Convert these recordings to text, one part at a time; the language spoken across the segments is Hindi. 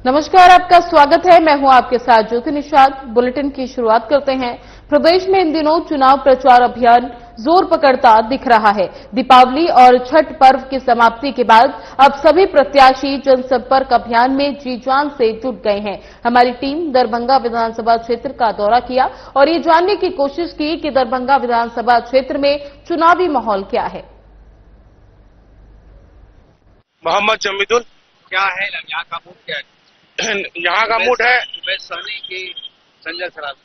नमस्कार, आपका स्वागत है। मैं हूं आपके साथ ज्योति निषाद। बुलेटिन की शुरुआत करते हैं। प्रदेश में इन दिनों चुनाव प्रचार अभियान जोर पकड़ता दिख रहा है। दीपावली और छठ पर्व की समाप्ति के बाद अब सभी प्रत्याशी जनसंपर्क अभियान में जी जान से जुट गए हैं। हमारी टीम दरभंगा विधानसभा क्षेत्र का दौरा किया और ये जानने की कोशिश की कि दरभंगा विधानसभा क्षेत्र में चुनावी माहौल क्या है। मोहम्मद जमीदुल, क्या है यहाँ का मूड क्या है? यहाँ का मूड है उमेश सहनी की संजय सराबी।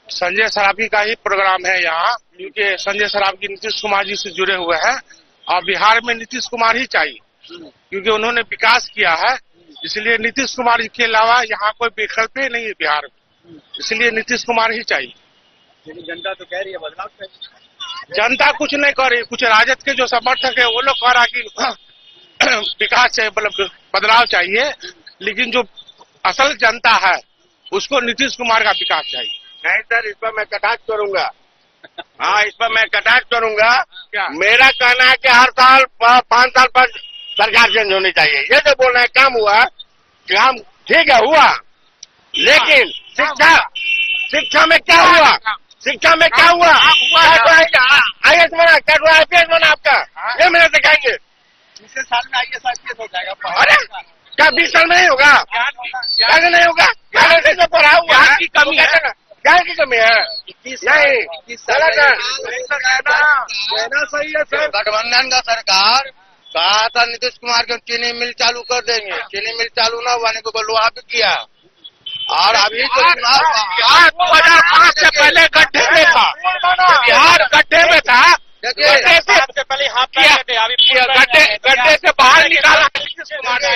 संजय सराबी का ही प्रोग्राम है यहाँ, क्योंकि संजय सराबी नीतीश कुमार जी से जुड़े हुए हैं और बिहार में नीतीश कुमार ही चाहिए, क्योंकि उन्होंने विकास किया है। इसलिए नीतीश कुमार के अलावा यहाँ कोई विकल्प ही नहीं है बिहार में, इसलिए नीतीश कुमार ही चाहिए। लेकिन जनता तो कह रही है बदलाव चाहिए। जनता कुछ नहीं कर रही, कुछ राजद के जो समर्थक है वो लोग कह रहा कि विकास चाहिए, मतलब बदलाव चाहिए, लेकिन जो असल जनता है उसको नीतीश कुमार का विकास चाहिए। नहीं सर, इस पर मैं कटाक्ष करूंगा। हाँ, इस पर मैं कटाक्ष करूंगा। क्या? मेरा कहना है कि हर साल 5 साल पर सरकार चेंज होनी चाहिए। ये जो बोल रहे हैं काम हुआ, काम ठीक है हुआ, लेकिन शिक्षा में क्या हुआ? शिक्षा में क्या हुआ? IAS बना, क्या हुआ? IPS बना आपका? ये मेरे दिखाएंगे। 20 साल में IAS IPS हो जाएगा। अरे क्या 20 साल में नहीं होगा? क्या नहीं होगा? से पढ़ा हुआ है की कमी है, क्या की कमी है? नहीं, कहना सही है सर। गठबंधन का सरकार कहा था नीतीश कुमार को चीनी मिल चालू कर देंगे, चीनी मिल चालू न हुआ को लोहा भी किया। और अभी तो चुनाव 2005 से पहले गड्ढे में था, बिहार गड्ढे में था। गड्ढे से बाहर निकाला नीतीश कुमार ने।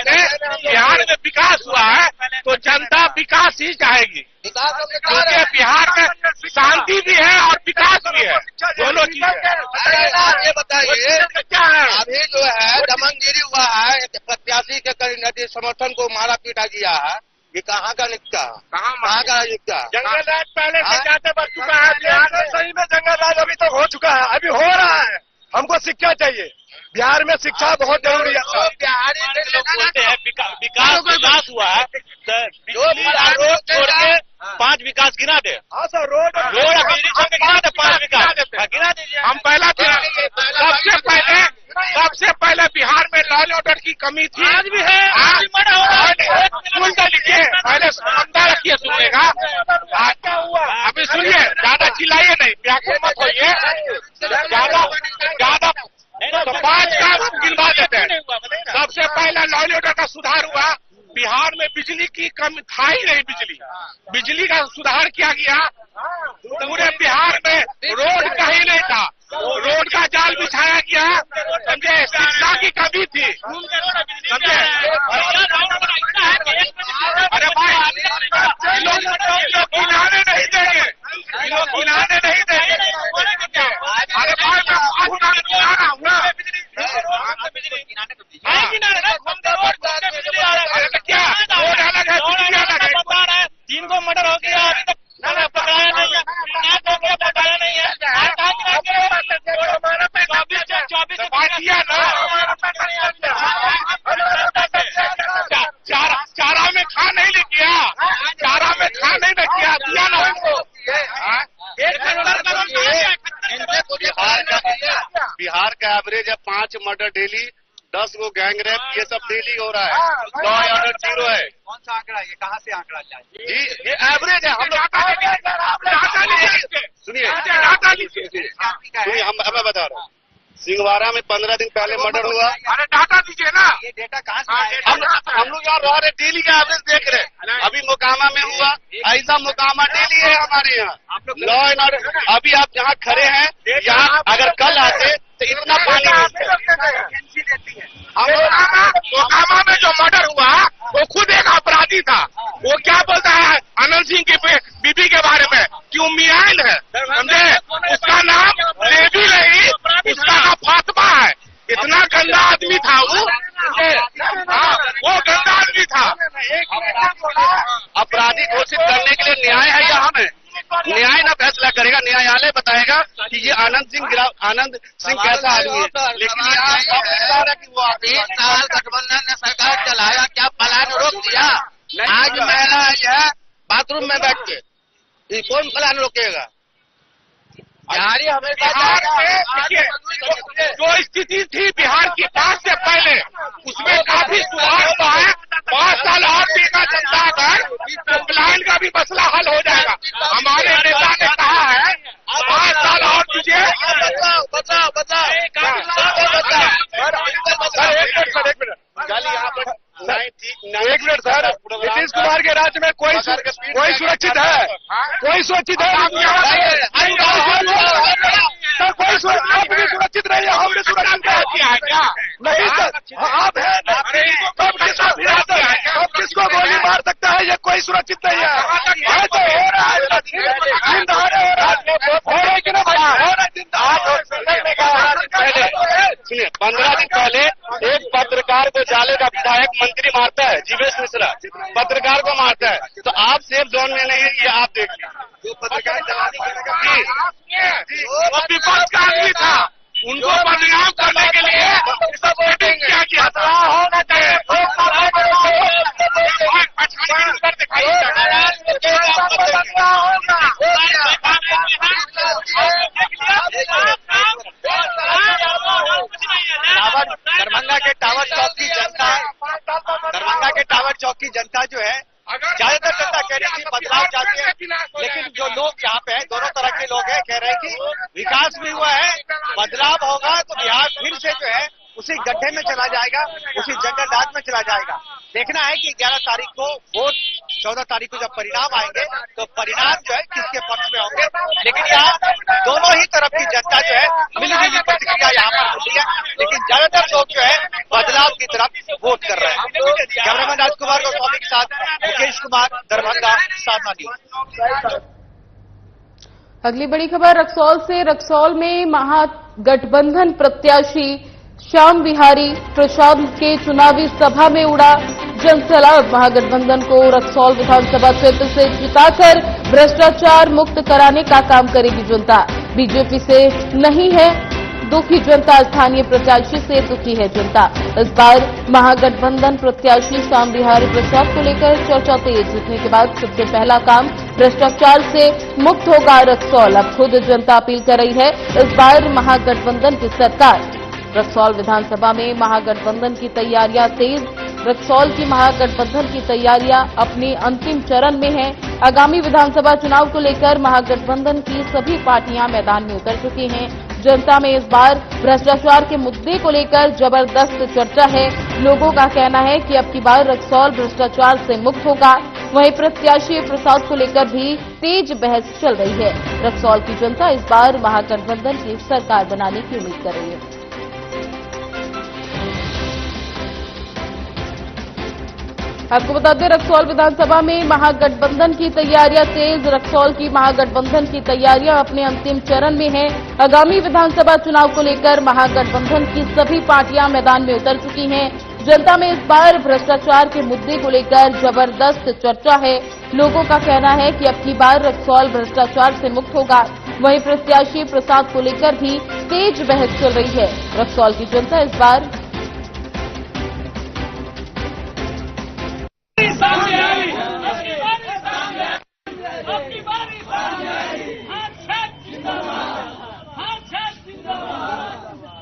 बिहार में विकास हुआ है तो जनता विकास ही चाहेगी, क्योंकि बिहार में शांति भी है और विकास भी है, दोनों चीजें। ये बताइए क्या है? अभी जो है दमनगिरी हुआ है, प्रत्याशी के करीब समर्थन को मारा पीटा किया है, ये कहाँ का निकटा? कहाँ का निकटा? जंगल राज पहले से ज्यादा बढ़ चुका है बिहार में। सही में जंगल राज अभी तक हो चुका है, अभी हो रहा है। हमको शिक्षा चाहिए, बिहार में शिक्षा बहुत जरूरी है। विकास हुआ है, रोड छोड़ के 5 विकास गिना दे। हाँ सर, रोड बिजली छोड़ के गिना दे 5 विकास गिना दीजिए। हम पहला सबसे पहले बिहार में लॉ एंड ऑर्डर की कमी थी, आज भी है। लिखिए, पहले समझा रखिए, सुनेगा। आज क्या हुआ अभी सुनिए, ज्यादा चिल्लाइए नहीं, व्याकुल मत होइए, ज्यादा तो 5 काम गिनवा देते हैं। सबसे पहले लॉ एंड ऑर्डर का सुधार हुआ। बिहार में बिजली की कमी था ही नहीं, बिजली का सुधार किया गया। पूरे बिहार में रोड कहीं नहीं था, रोड का जाल बिछाया गया, समझे। शिक्षा की कमी थी, समझे। अरे भाई, लोग गिनाने नहीं देंगे, गिनाने नहीं देंगे। अरे भाई, मैं 5 साल गिना रहा हूँ ना। अरे तो क्या, रोड अलग है, बिजली अलग है। 3 को मर्डर हो गया, अभी तक पकड़ाया नहीं है, पकड़ाया नहीं है। 24 चारा में खा नहीं ले गया, चारा में खा नहीं ले गया, दिया ना हमको। बिहार का एवरेज है 5 मर्डर डेली, 10 गो गैंग रेप, ये सब डेली हो रहा है। लॉ एंड ऑर्डर 0 है। कौन सा आंकड़ा है ये? कहाँ से आंकड़ा चाहिए? जी, ये एवरेज है। हम लोग सुनिए, मैं बता रहा हूँ। सिंहवाड़ा में 15 दिन पहले मर्डर हुआ। अरे डाटा दीजिए ना। ये डेटा कहाँ से आएगा? हम लोग यहाँ रह रहे, डेली का एवरेज देख रहे। अभी मोकामा में हुआ, ऐसा मोकामा डेली है हमारे यहाँ। लॉ एंड ऑर्डर, अभी आप जहाँ खड़े हैं, यहाँ अगर कल आते तो इतना पानी मोकामा में जो मर्डर हुआ वो खुद एक अपराधी था। वो क्या बोलता है आनंद सिंह की बीबी के बारे में कि वो मियान है, समझे। उसका नाम लेवी नहीं, उसका नाम फातिमा है। इतना गंदा आदमी था वो। हाँ, वो गंदा आदमी था। अपराधी घोषित करने के लिए न्याय है यहाँ में। न्याय ना फैसला करेगा, न्यायालय बताएगा कि ये आनंद सिंह कैसा आदमी है। लेकिन यहाँ कि वो 3 साल गठबंधन ने सरकार चलाया, क्या पलायन रोक दिया? आज महिला आई है बाथरूम में बैठ के, ये कौन प्लान रोकेगा? बिहारी हमेशा बिहार में देखिए, जो स्थिति थी बिहार की 5 से पहले, उसमें काफी सुधार हुआ है। 5 साल और देगा जनता अगर, तो प्लान का भी मसला हल हो जाएगा। हमारे नेता ने कहा है 5 साल और दीजिए। बताओ एक मिनट सर, नीतीश कुमार के राज्य में कोई सुरक्षित है? कोई सुरक्षित है? सर कोई सुरक्षित नहीं है, हम भी सुरक्षित है क्या? नहीं सर, आप हैं, अब किसको गोली मार सकता है? ये कोई सुरक्षित नहीं है। तो हो रहा है, हो रहा है कि ना भाई? सुनिए, 15 दिन पहले एक पत्रकार को जाले का विधायक मंत्री मारता है, जीवेश मिश्रा पत्रकार को मारता है। तो आप सेफ जोन में नहीं है, ये आप देखिए। वो विपक्ष का आदमी था, उनको बदनाम करने के लिए क्या किया था? होना चाहिए दरभंगा के टावर चौक की जनता जो है, ज्यादातर जनता कह रही थी बदलाव चाहती है, लेकिन जो लोग यहाँ पे हैं, दोनों तरह के लोग हैं, कह रहे हैं कि विकास भी हुआ है, बदलाव होगा तो बिहार फिर से जो है उसी गड्ढे में चला जाएगा, उसी जंगलराज में चला जाएगा। देखना है कि 11 तारीख को वोट, 14 तारीख को जब परिणाम आएंगे तो परिणाम जो है किसके पक्ष में होंगे। लेकिन यहाँ दोनों ही तरफ की जनता जो है मिली प्रतिक्रिया यहाँ पर मिली है, लेकिन ज्यादातर लोग जो है बदलाव की तरफ वोट कर रहे हैं। कैमरामैन राजकुमार गोस्वामी के साथ मुकेश कुमार, दरभंगा, साधना न्यूज। अगली बड़ी खबर रक्सौल से। रक्सौल में महागठबंधन प्रत्याशी श्याम बिहारी प्रसाद के चुनावी सभा में उड़ा जनसैलाब। महागठबंधन को रक्सौल विधानसभा क्षेत्र से जिताकर भ्रष्टाचार मुक्त कराने का काम करेगी जनता। बीजेपी से नहीं है दुखी जनता, स्थानीय प्रत्याशी से दुखी है जनता। इस बार महागठबंधन प्रत्याशी श्याम बिहारी प्रसाद को लेकर चर्चा तेज। जीतने के बाद सबसे पहला काम भ्रष्टाचार से मुक्त होगा रक्सौल। अब खुद जनता अपील कर रही है, इस बार महागठबंधन की सरकार। रक्सौल विधानसभा में महागठबंधन की तैयारियां तेज। रक्सौल की महागठबंधन की तैयारियां अपने अंतिम चरण में हैं। आगामी विधानसभा चुनाव को लेकर महागठबंधन की सभी पार्टियां मैदान में उतर चुकी हैं। जनता में इस बार भ्रष्टाचार के मुद्दे को लेकर जबरदस्त चर्चा है। लोगों का कहना है कि अब की बार रक्सौल भ्रष्टाचार से मुक्त होगा। वहीं प्रत्याशी प्रसाद को लेकर भी तेज बहस चल रही है। रक्सौल की जनता इस बार महागठबंधन की सरकार बनाने की उम्मीद कर रही है। आपको बता दें, रक्सौल विधानसभा में महागठबंधन की तैयारियां तेज। रक्सौल की महागठबंधन की तैयारियां अपने अंतिम चरण में हैं। आगामी विधानसभा चुनाव को लेकर महागठबंधन की सभी पार्टियां मैदान में उतर चुकी हैं। जनता में इस बार भ्रष्टाचार के मुद्दे को लेकर जबरदस्त चर्चा है। लोगों का कहना है कि अब की बार रक्सौल भ्रष्टाचार से मुक्त होगा। वहीं प्रत्याशी प्रसाद को लेकर भी तेज बहस चल रही है। रक्सौल की जनता इस बार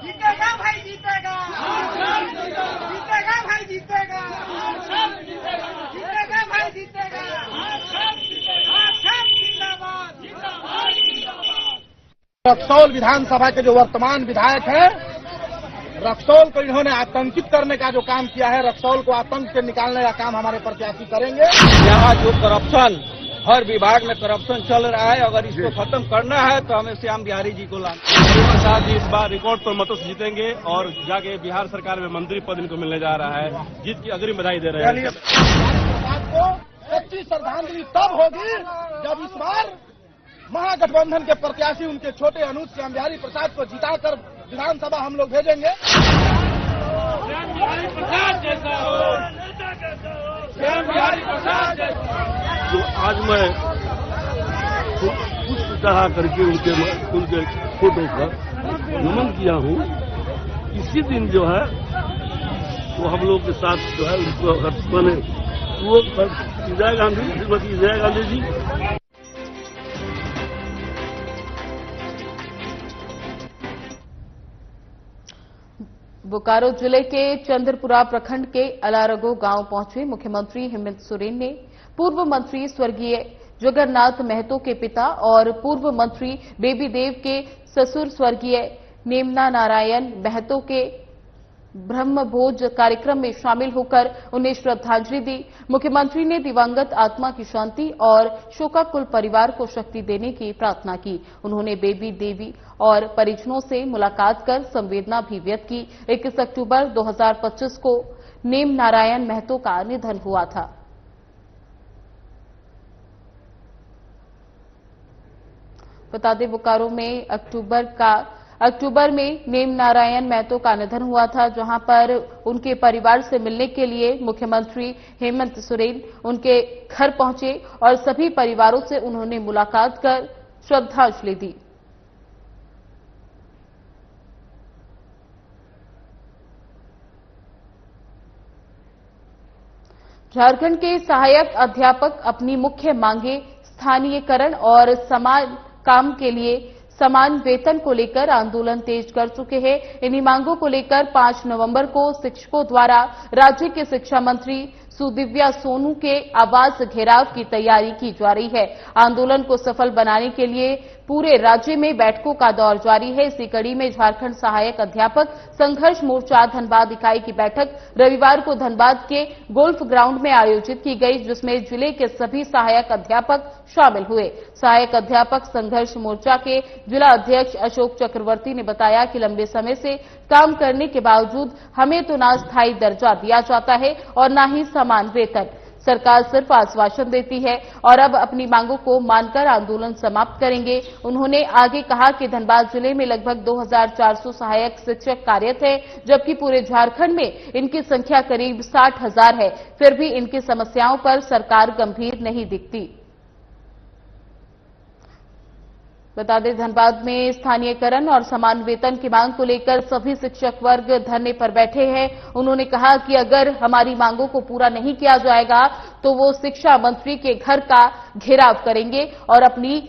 जीतेगा भाई, जीतेगा भाई, जीतेगा भाई, जीतेगा। रक्सौल विधानसभा के जो वर्तमान विधायक हैं, रक्सौल को इन्होंने आतंकित करने का जो काम किया है, रक्सौल को आतंक से निकालने का काम हमारे प्रत्याशी करेंगे। यहाँ जो करप्शन, हर विभाग में करप्शन चल रहा है, अगर इसको खत्म करना है तो हमें श्याम बिहारी जी को लाना। प्रसाद जी इस बार रिकॉर्ड पर मतों से जीतेंगे और जाके बिहार सरकार में मंत्री पद इनको मिलने जा रहा है। जीत की अग्रिम बधाई दे रहे हैं। प्रसाद को सच्ची श्रद्धांजलि तब होगी जब इस बार महागठबंधन के प्रत्याशी उनके छोटे अनुज श्याम बिहारी प्रसाद को जिताकर विधानसभा हम लोग भेजेंगे। तो आज मैं पुष्प चढ़ा करके उनके फोटो पर नमन किया हूँ। इसी दिन जो है वो हम लोग के साथ जो है उनको अगर मैंने वो इंदिरा गांधी, श्रीमती इंदिरा गांधी जी। बोकारो जिले के चंद्रपुरा प्रखंड के अलारगो गांव पहुंचे मुख्यमंत्री हेमंत सोरेन ने पूर्व मंत्री स्वर्गीय जगन्नाथ महतो के पिता और पूर्व मंत्री बेबी देव के ससुर स्वर्गीय नेमना नारायण महतो के ब्रह्मभोज कार्यक्रम में शामिल होकर उन्हें श्रद्धांजलि दी। मुख्यमंत्री ने दिवंगत आत्मा की शांति और शोकाकुल परिवार को शक्ति देने की प्रार्थना की। उन्होंने बेबी देवी और परिजनों से मुलाकात कर संवेदना भी व्यक्त की। 21 अक्टूबर 2025 को नेम नारायण महतो का निधन हुआ था। बता दें, बोकारो में अक्टूबर में नेम नारायण महतो का निधन हुआ था, जहां पर उनके परिवार से मिलने के लिए मुख्यमंत्री हेमंत सोरेन उनके घर पहुंचे और सभी परिवारों से उन्होंने मुलाकात कर श्रद्धांजलि दी। झारखंड के सहायक अध्यापक अपनी मुख्य मांगे स्थानीयकरण और समान काम के लिए समान वेतन को लेकर आंदोलन तेज कर चुके हैं। इन्हीं मांगों को लेकर 5 नवंबर को शिक्षकों द्वारा राज्य के शिक्षा मंत्री सुदिव्या सोनू के आवास घेराव की तैयारी की जा रही है। आंदोलन को सफल बनाने के लिए पूरे राज्य में बैठकों का दौर जारी है। इसी कड़ी में झारखंड सहायक अध्यापक संघर्ष मोर्चा धनबाद इकाई की बैठक रविवार को धनबाद के गोल्फ ग्राउंड में आयोजित की गई, जिसमें जिले के सभी सहायक अध्यापक शामिल हुए। सहायक अध्यापक संघर्ष मोर्चा के जिला अध्यक्ष अशोक चक्रवर्ती ने बताया कि लंबे समय से काम करने के बावजूद हमें तो ना स्थायी दर्जा दिया जाता है और ना ही समान वेतन। सरकार सिर्फ आश्वासन देती है और अब अपनी मांगों को मानकर आंदोलन समाप्त करेंगे। उन्होंने आगे कहा कि धनबाद जिले में लगभग 2400 सहायक शिक्षक कार्यरत हैं, जबकि पूरे झारखंड में इनकी संख्या करीब 60,000 है। फिर भी इनकी समस्याओं पर सरकार गंभीर नहीं दिखती। बता दें, धनबाद में स्थानीयकरण और समान वेतन की मांग को लेकर सभी शिक्षक वर्ग धरने पर बैठे हैं। उन्होंने कहा कि अगर हमारी मांगों को पूरा नहीं किया जाएगा तो वो शिक्षा मंत्री के घर का घेराव करेंगे और अपनी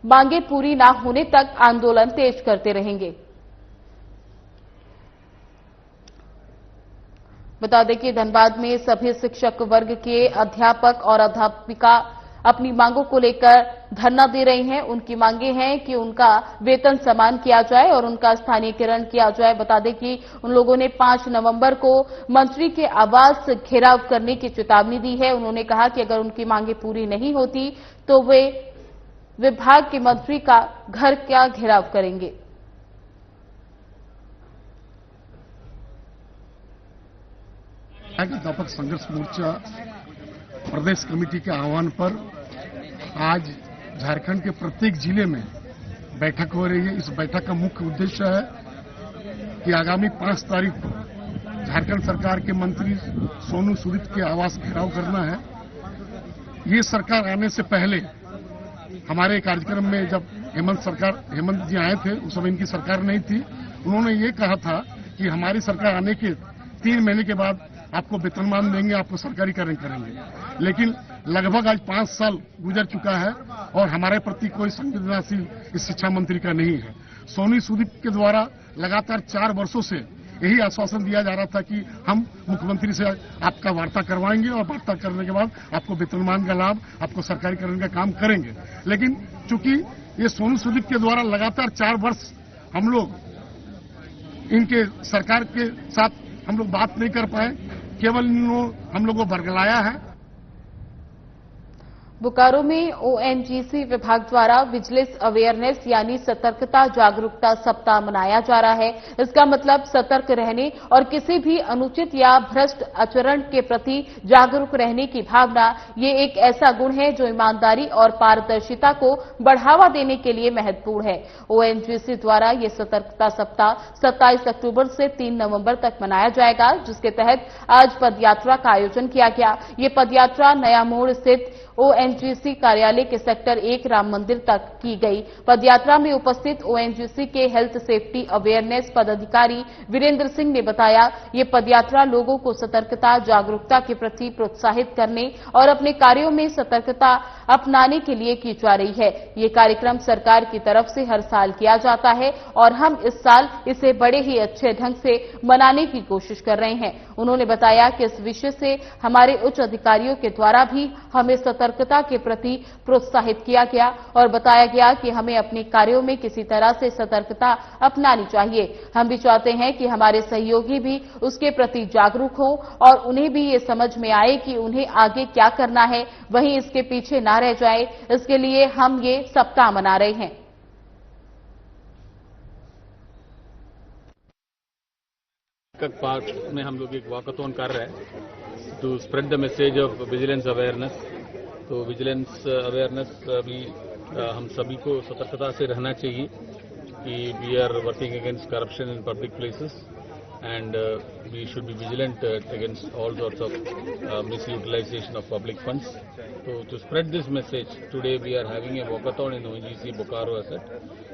मांगे पूरी न होने तक आंदोलन तेज करते रहेंगे। बता दें कि धनबाद में सभी शिक्षक वर्ग के अध्यापक और अध्यापिका अपनी मांगों को लेकर धरना दे रहे हैं। उनकी मांगे हैं कि उनका वेतन समान किया जाए और उनका स्थानीयकरण किया जाए। बता दें कि उन लोगों ने 5 नवंबर को मंत्री के आवास घेराव करने की चेतावनी दी है। उन्होंने कहा कि अगर उनकी मांगे पूरी नहीं होती तो वे विभाग के मंत्री का घर का घेराव करेंगे। अध्यापक संघर्ष मोर्चा प्रदेश कमेटी के आह्वान पर आज झारखंड के प्रत्येक जिले में बैठक हो रही है। इस बैठक का मुख्य उद्देश्य है कि आगामी 5 तारीख को झारखंड सरकार के मंत्री सोनू सूद के आवास घेराव करना है। ये सरकार आने से पहले हमारे कार्यक्रम में जब हेमंत जी आए थे, उस समय इनकी सरकार नहीं थी, उन्होंने ये कहा था कि हमारी सरकार आने के 3 महीने के बाद आपको वेतनमान देंगे, आपको सरकारीकरण करेंगे। लेकिन लगभग आज 5 साल गुजर चुका है और हमारे प्रति कोई संवेदनाशील इस शिक्षा मंत्री का नहीं है। सोनू सूद के द्वारा लगातार 4 वर्षों से यही आश्वासन दिया जा रहा था कि हम मुख्यमंत्री से आपका वार्ता करवाएंगे और वार्ता करने के बाद आपको वेतनमान का लाभ, आपको सरकारीकरण का काम करेंगे। लेकिन चूंकि ये सोनू सूद के द्वारा लगातार 4 वर्ष हम लोग इनके सरकार के साथ हम लोग बात नहीं कर पाए, केवल हम लोगों को बरगलाया है। बोकारो में ओएनजीसी विभाग द्वारा विजिलेंस अवेयरनेस यानी सतर्कता जागरूकता सप्ताह मनाया जा रहा है। इसका मतलब सतर्क रहने और किसी भी अनुचित या भ्रष्ट आचरण के प्रति जागरूक रहने की भावना, ये एक ऐसा गुण है जो ईमानदारी और पारदर्शिता को बढ़ावा देने के लिए महत्वपूर्ण है। ओएनजीसी द्वारा ये सतर्कता सप्ताह 27 अक्टूबर से 3 नवंबर तक मनाया जाएगा, जिसके तहत आज पदयात्रा का आयोजन किया गया। ये पदयात्रा नया मोड़ स्थित ओएनजीसी कार्यालय के सेक्टर 1 राम मंदिर तक की गई। पदयात्रा में उपस्थित ओएनजीसी के हेल्थ सेफ्टी अवेयरनेस पदाधिकारी वीरेंद्र सिंह ने बताया, ये पदयात्रा लोगों को सतर्कता जागरूकता के प्रति प्रोत्साहित करने और अपने कार्यों में सतर्कता अपनाने के लिए की जा रही है। ये कार्यक्रम सरकार की तरफ से हर साल किया जाता है और हम इस साल इसे बड़े ही अच्छे ढंग से मनाने की कोशिश कर रहे हैं। उन्होंने बताया कि इस विषय से हमारे उच्च अधिकारियों के द्वारा भी हमें सतर्कता के प्रति प्रोत्साहित किया गया और बताया गया कि हमें अपने कार्यों में किसी तरह से सतर्कता अपनानी चाहिए। हम भी चाहते हैं कि हमारे सहयोगी भी उसके प्रति जागरूक हों और उन्हें भी ये समझ में आए कि उन्हें आगे क्या करना है, वहीं इसके पीछे ना रह जाए। इसके लिए हम ये सप्ताह मना रहे हैं। पार्क में हम लोग एक वॉकथॉन कर रहे हैं to spread the message of vigilance awareness. तो विजिलेंस अवेयरनेस अभी हम सभी को सतर्कता से रहना चाहिए कि we are working against corruption in public places and we should be vigilant against all sorts of misutilization of public funds. So to spread this message, today we are having a walkathon in ONGC Bokaro asset.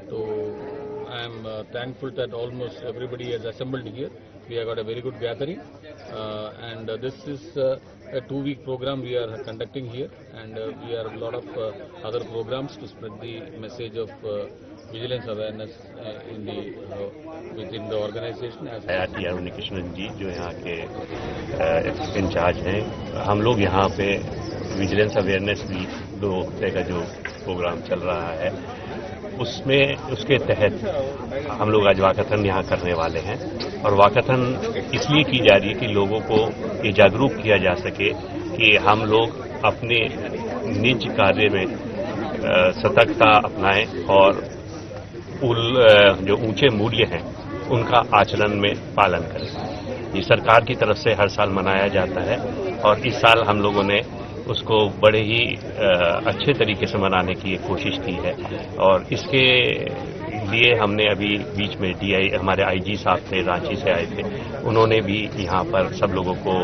So I am thankful that almost everybody has assembled here. We have got a very good gathering and this is a 2-week program we are conducting here, and we have a lot of other programs to spread the message of vigilance awareness within the द ऑर्गेनाइजेशन। IRT अरुण कृष्णन जी जो यहाँ के इंचार्ज हैं, हम लोग यहाँ पे विजिलेंस अवेयरनेस वीक 2 हफ्ते का जो प्रोग्राम चल रहा है उसके तहत हम लोग आज वाकथन यहाँ करने वाले हैं। और वाकथन इसलिए की जा रही है कि लोगों को ये जागरूक किया जा सके कि हम लोग अपने निज कार्य में सतर्कता अपनाएं और जो ऊंचे मूल्य हैं उनका आचरण में पालन करें। ये सरकार की तरफ से हर साल मनाया जाता है और इस साल हम लोगों ने उसको बड़े ही अच्छे तरीके से मनाने की कोशिश की है। और इसके लिए हमने अभी बीच में हमारे आईजी साहब थे, रांची से आए थे, उन्होंने भी यहाँ पर सब लोगों को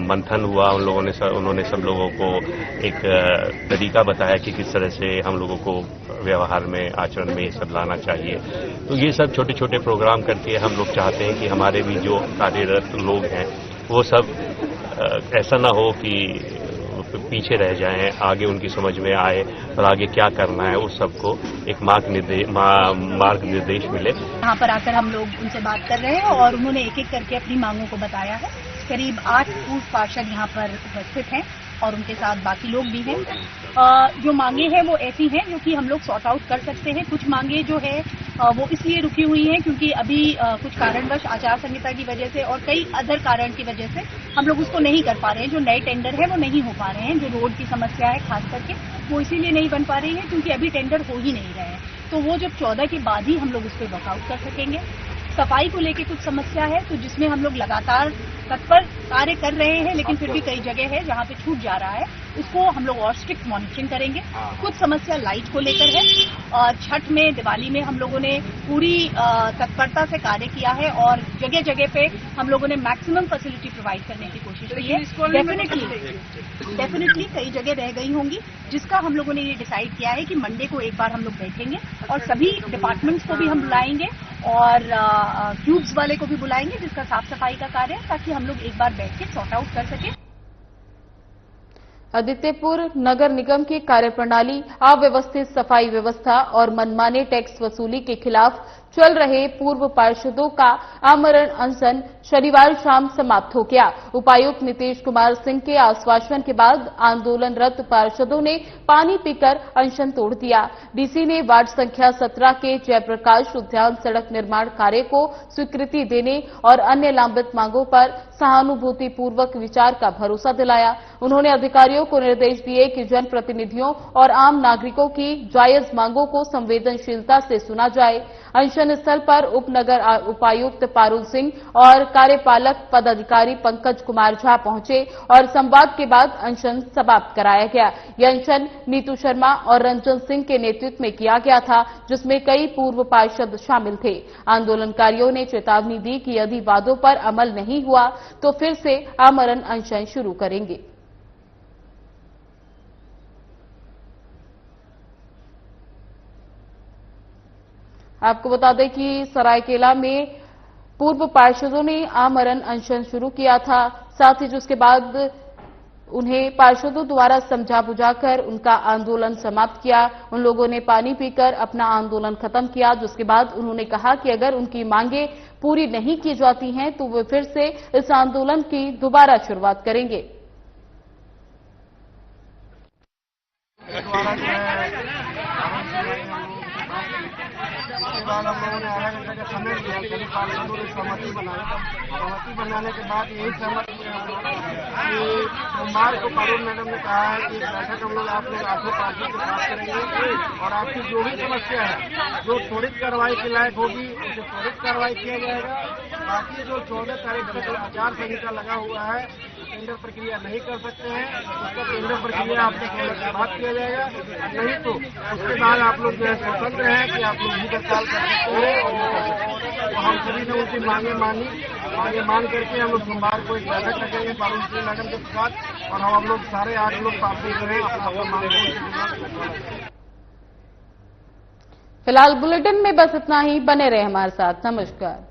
मंथन हुआ। उन्होंने सब लोगों को एक तरीका बताया कि किस तरह से हम लोगों को व्यवहार में आचरण में ये सब लाना चाहिए। तो ये सब छोटे छोटे प्रोग्राम करके हम लोग चाहते हैं कि हमारे भी जो कार्यरत लोग हैं वो सब ऐसा ना हो कि पीछे रह जाएं, आगे उनकी समझ में आए और आगे क्या करना है उस सबको एक मार्ग निर्देश मिले। यहाँ पर आकर हम लोग उनसे बात कर रहे हैं और उन्होंने एक एक करके अपनी मांगों को बताया है। करीब 8 पूर्व पार्षद यहाँ पर उपस्थित हैं और उनके साथ बाकी लोग भी हैं। जो मांगे हैं वो ऐसी हैं जो कि हम लोग सॉर्ट आउट कर सकते हैं। कुछ मांगे जो है वो इसलिए रुकी हुई हैं क्योंकि अभी कुछ कारणवश आचार संहिता की वजह से और कई अदर कारण की वजह से हम लोग उसको नहीं कर पा रहे हैं। जो नए टेंडर है वो नहीं हो पा रहे हैं। जो रोड की समस्या है खास करके वो इसीलिए नहीं बन पा रही है क्योंकि अभी टेंडर हो ही नहीं रहे हैं। तो वो जब 14 के बाद ही हम लोग उस पर वर्कआउट कर सकेंगे। सफाई को लेके कुछ समस्या है तो जिसमें हम लोग लगातार तत्पर कार्य कर रहे हैं, लेकिन फिर भी कई जगह है जहां पे छूट जा रहा है, उसको हम लोग और स्ट्रिक्ट मॉनिटरिंग करेंगे। कुछ समस्या लाइट को लेकर है। छठ में, दिवाली में हम लोगों ने पूरी तत्परता से कार्य किया है और जगह जगह पे हम लोगों ने मैक्सिमम फैसिलिटी प्रोवाइड करने की कोशिश की है। डेफिनेटली कई जगह रह गई होंगी, जिसका हम लोगों ने ये डिसाइड किया है कि मंडे को एक बार हम लोग बैठेंगे और सभी डिपार्टमेंट्स को भी हम बुलाएंगे और क्यूब्स वाले को भी बुलाएंगे जिसका साफ सफाई का कार्य है, ताकि हम लोग एक बार बैठ के सॉर्ट आउट कर सकें। आदित्यपुर नगर निगम की कार्यप्रणाली, अव्यवस्थित सफाई व्यवस्था और मनमाने टैक्स वसूली के खिलाफ चल रहे पूर्व पार्षदों का आमरण अनशन शनिवार शाम समाप्त हो गया। उपायुक्त नीतीश कुमार सिंह के आश्वासन के बाद आंदोलनरत पार्षदों ने पानी पीकर अनशन तोड़ दिया। डीसी ने वार्ड संख्या 17 के जयप्रकाश उद्यान सड़क निर्माण कार्य को स्वीकृति देने और अन्य लंबित मांगों पर सहानुभूतिपूर्वक विचार का भरोसा दिलाया। उन्होंने अधिकारियों को निर्देश दिए कि जनप्रतिनिधियों और आम नागरिकों की जायज मांगों को संवेदनशीलता से सुना जाए। अनशन स्थल पर उपनगर उपायुक्त पारुल सिंह और कार्यपालक पदाधिकारी पंकज कुमार झा पहुंचे और संवाद के बाद अनशन समाप्त कराया गया। यह अनशन नीतू शर्मा और रंजन सिंह के नेतृत्व में किया गया था, जिसमें कई पूर्व पार्षद शामिल थे। आंदोलनकारियों ने चेतावनी दी कि यदि वादों पर अमल नहीं हुआ तो फिर से आमरण अनशन शुरू करेंगे। आपको बता दें कि सरायकेला में पूर्व पार्षदों ने आमरण अनशन शुरू किया था। साथ ही उसके बाद उन्हें पार्षदों द्वारा समझा बुझाकर उनका आंदोलन समाप्त किया। उन लोगों ने पानी पीकर अपना आंदोलन खत्म किया, जिसके बाद उन्होंने कहा कि अगर उनकी मांगे पूरी नहीं की जाती हैं तो वे फिर से इस आंदोलन की दोबारा शुरुआत करेंगे। उसके बाद हम लोगों ने आधा घंटे का समय लिया, सभी पार्षदों ने सहमति बनाई। सहमति बनाने के बाद यही सहमति कि सोमवार को पारुल मैडम ने कहा है कि बैठक हम लोग आप लोग 8 पार्षद के साथ करेंगे और आपकी जो भी समस्या है, जो त्वरित कार्रवाई के लायक होगी उसे त्वरित कार्रवाई किया जाएगा। बाकी जो 14 तारीख तक आचार संहिता लगा हुआ है, टेंडर प्रक्रिया नहीं कर सकते हैं, उसका टेंडर प्रक्रिया आपके केंद्र से बात किया जाएगा। नहीं तो उसके बाद आप लोग जो है स्वतंत्र हैं कि आप लोग भी हड़ताल कर सकते हैं और ये कर सकते हैं। तो हम सभी ने उनकी मांगे मान करके हम लोग सोमवार को एक बैठक रखेंगे पारुल मैडम के साथ और हम लोग सारे 8 लोग पार्टी करें अपना मांगे। फिलहाल बुलेटिन में बस इतना ही। बने रहे हमारे साथ। नमस्कार।